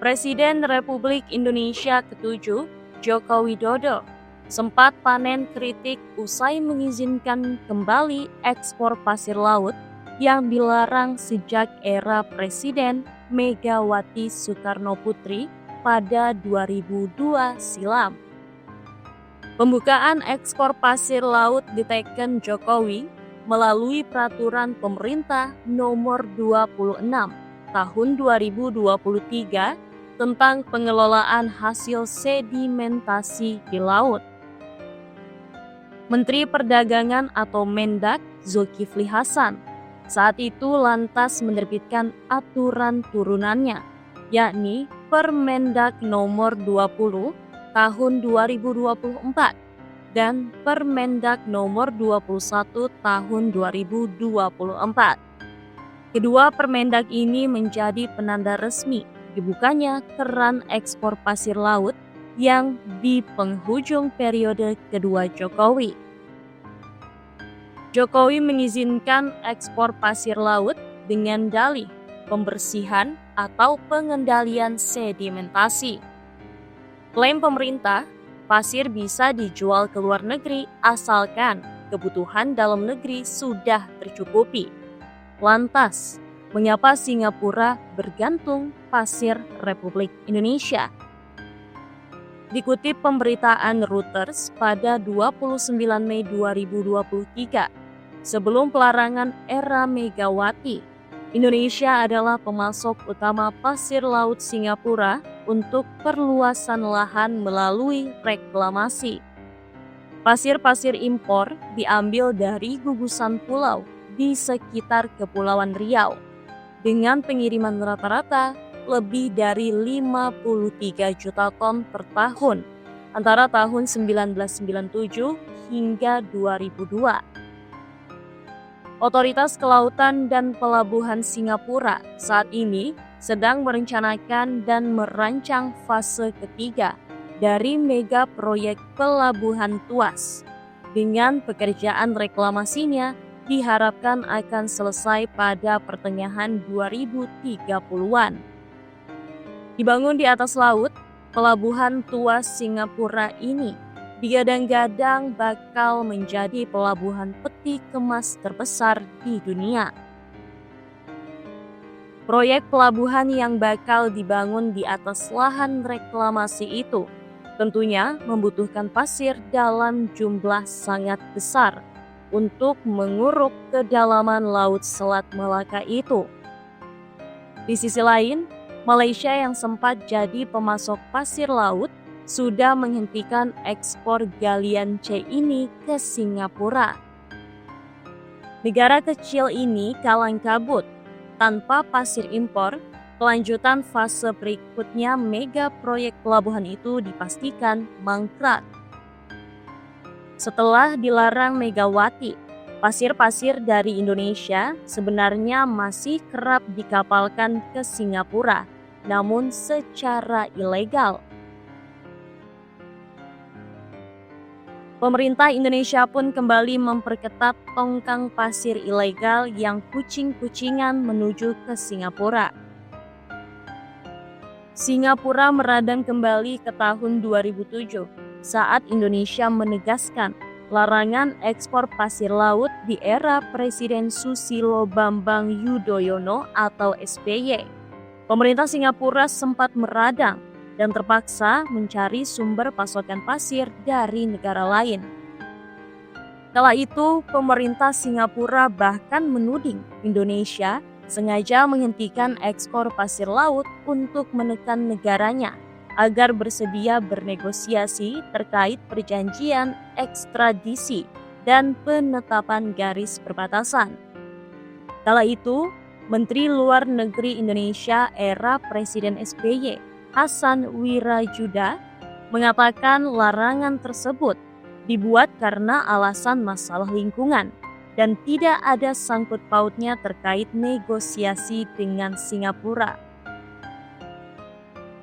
Presiden Republik Indonesia ke-7, Joko Widodo, sempat panen kritik usai mengizinkan kembali ekspor pasir laut yang dilarang sejak era Presiden Megawati Soekarnoputri pada 2002 silam. Pembukaan ekspor pasir laut diteken Jokowi melalui peraturan pemerintah nomor 26 tahun 2023 tentang pengelolaan hasil sedimentasi di laut. Menteri Perdagangan atau Mendak Zulkifli Hasan saat itu lantas menerbitkan aturan turunannya, yakni Permendak nomor 20 tahun 2024 dan Permendak nomor 21 tahun 2024. Kedua Permendak ini menjadi penanda resmi dibukanya keran ekspor pasir laut yang di penghujung periode kedua Jokowi. Jokowi mengizinkan ekspor pasir laut dengan dalih pembersihan atau pengendalian sedimentasi. Klaim pemerintah, pasir bisa dijual ke luar negeri asalkan kebutuhan dalam negeri sudah tercukupi. Lantas, mengapa Singapura bergantung pasir Republik Indonesia? Dikutip pemberitaan Reuters pada 29 Mei 2023, sebelum pelarangan era Megawati, Indonesia adalah pemasok utama pasir laut Singapura untuk perluasan lahan melalui reklamasi. Pasir-pasir impor diambil dari gugusan pulau di sekitar Kepulauan Riau dengan pengiriman rata-rata lebih dari 53 juta ton per tahun antara tahun 1997 hingga 2002. Otoritas Kelautan dan Pelabuhan Singapura saat ini sedang merencanakan dan merancang fase ketiga dari mega proyek Pelabuhan Tuas. Dengan pekerjaan reklamasinya diharapkan akan selesai pada pertengahan 2030-an. Dibangun di atas laut, Pelabuhan Tuas Singapura ini digadang-gadang bakal menjadi pelabuhan peti kemas terbesar di dunia. Proyek pelabuhan yang bakal dibangun di atas lahan reklamasi itu tentunya membutuhkan pasir dalam jumlah sangat besar untuk menguruk kedalaman Laut Selat Melaka itu. Di sisi lain, Malaysia yang sempat jadi pemasok pasir laut sudah menghentikan ekspor galian C ini ke Singapura. Negara kecil ini kalang kabut. Tanpa pasir impor, kelanjutan fase berikutnya mega proyek pelabuhan itu dipastikan mangkrak. Setelah dilarang Megawati, pasir-pasir dari Indonesia sebenarnya masih kerap dikapalkan ke Singapura, namun secara ilegal. Pemerintah Indonesia pun kembali memperketat tongkang pasir ilegal yang kucing-kucingan menuju ke Singapura. Singapura meradang kembali ke tahun 2007 saat Indonesia menegaskan larangan ekspor pasir laut di era Presiden Susilo Bambang Yudhoyono atau SBY. Pemerintah Singapura sempat meradang dan terpaksa mencari sumber pasokan pasir dari negara lain. Kala itu, pemerintah Singapura bahkan menuding Indonesia sengaja menghentikan ekspor pasir laut untuk menekan negaranya agar bersedia bernegosiasi terkait perjanjian ekstradisi dan penetapan garis perbatasan. Kala itu, Menteri Luar Negeri Indonesia era Presiden SBY Hasan Wirajuda mengatakan larangan tersebut dibuat karena alasan masalah lingkungan dan tidak ada sangkut pautnya terkait negosiasi dengan Singapura.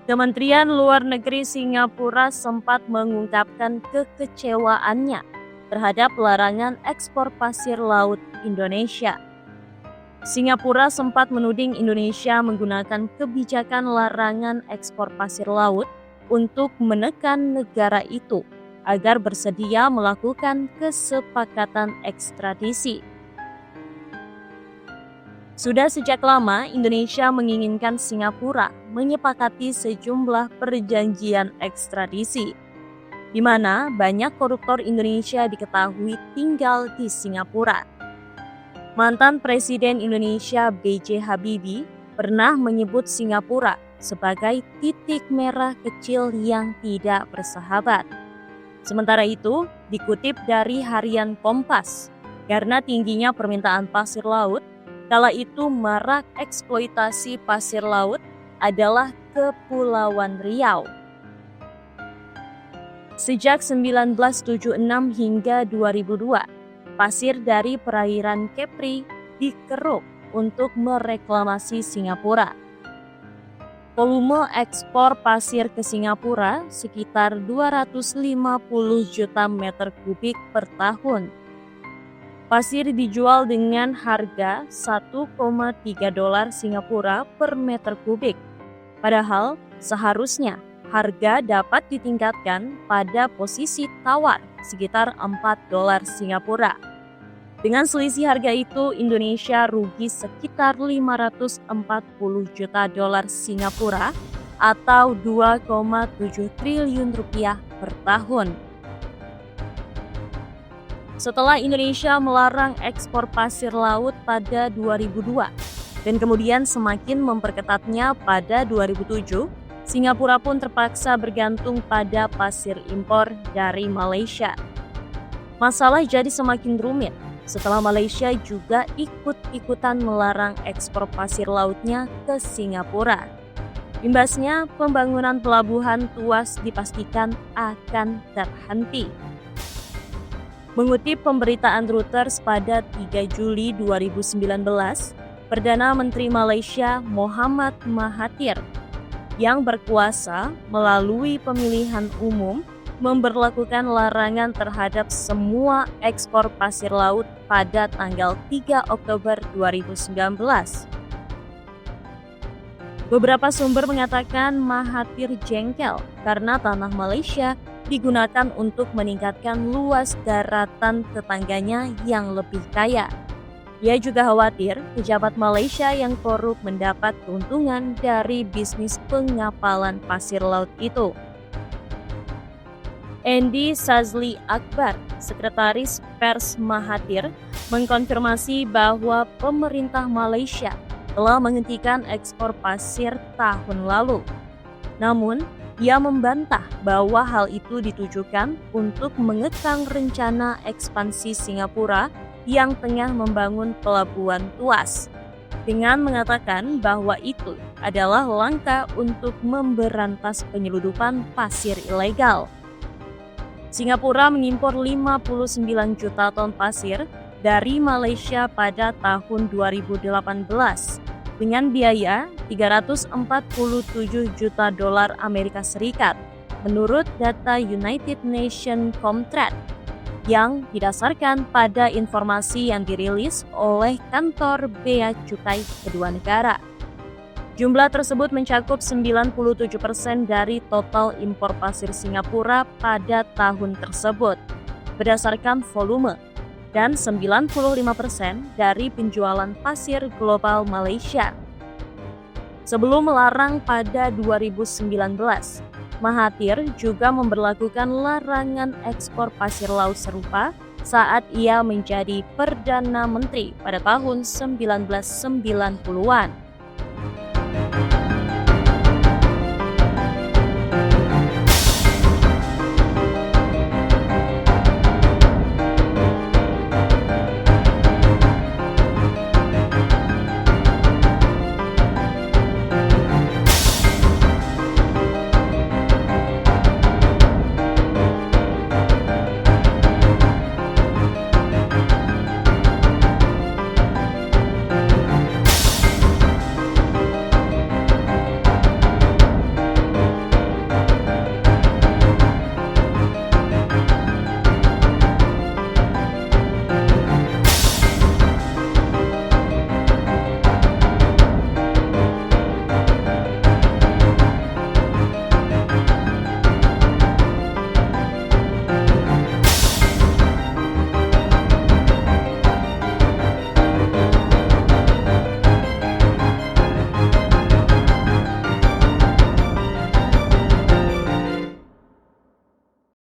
Kementerian Luar Negeri Singapura sempat mengungkapkan kekecewaannya terhadap larangan ekspor pasir laut Indonesia. Singapura sempat menuding Indonesia menggunakan kebijakan larangan ekspor pasir laut untuk menekan negara itu agar bersedia melakukan kesepakatan ekstradisi. Sudah sejak lama Indonesia menginginkan Singapura menyepakati sejumlah perjanjian ekstradisi, di mana banyak koruptor Indonesia diketahui tinggal di Singapura. Mantan Presiden Indonesia B.J. Habibie pernah menyebut Singapura sebagai titik merah kecil yang tidak bersahabat. Sementara itu, dikutip dari harian Kompas, karena tingginya permintaan pasir laut, kala itu marak eksploitasi pasir laut adalah Kepulauan Riau. Sejak 1976 hingga 2002, pasir dari perairan Kepri dikeruk untuk mereklamasi Singapura. Volume ekspor pasir ke Singapura sekitar 250 juta meter kubik per tahun. Pasir dijual dengan harga 1,3 dolar Singapura per meter kubik. Padahal seharusnya harga dapat ditingkatkan pada posisi tawar sekitar 4 dolar Singapura. Dengan selisih harga itu, Indonesia rugi sekitar 540 juta dolar Singapura atau 2,7 triliun rupiah per tahun. Setelah Indonesia melarang ekspor pasir laut pada 2002 dan kemudian semakin memperketatnya pada 2007, Singapura pun terpaksa bergantung pada pasir impor dari Malaysia. Masalah jadi semakin rumit setelah Malaysia juga ikut-ikutan melarang ekspor pasir lautnya ke Singapura. Imbasnya, pembangunan pelabuhan Tuas dipastikan akan terhenti. Mengutip pemberitaan Reuters pada 3 Juli 2019, Perdana Menteri Malaysia Mohamad Mahathir yang berkuasa melalui pemilihan umum memberlakukan larangan terhadap semua ekspor pasir laut pada tanggal 3 Oktober 2019. Beberapa sumber mengatakan Mahathir jengkel karena tanah Malaysia digunakan untuk meningkatkan luas daratan tetangganya yang lebih kaya. Ia juga khawatir pejabat Malaysia yang korup mendapat keuntungan dari bisnis pengapalan pasir laut itu. Andy Sazli Akbar, Sekretaris Pers Mahathir, mengkonfirmasi bahwa pemerintah Malaysia telah menghentikan ekspor pasir tahun lalu. Namun, ia membantah bahwa hal itu ditujukan untuk mengekang rencana ekspansi Singapura yang tengah membangun pelabuhan Tuas, dengan mengatakan bahwa itu adalah langkah untuk memberantas penyeludupan pasir ilegal. Singapura mengimpor 59 juta ton pasir dari Malaysia pada tahun 2018 dengan biaya 347 juta dolar Amerika Serikat menurut data United Nations Comtrade yang didasarkan pada informasi yang dirilis oleh kantor Bea Cukai kedua negara. Jumlah tersebut mencakup 97% dari total impor pasir Singapura pada tahun tersebut berdasarkan volume dan 95% dari penjualan pasir global Malaysia. Sebelum melarang pada 2019, Mahathir juga memberlakukan larangan ekspor pasir laut serupa saat ia menjadi Perdana Menteri pada tahun 1990-an.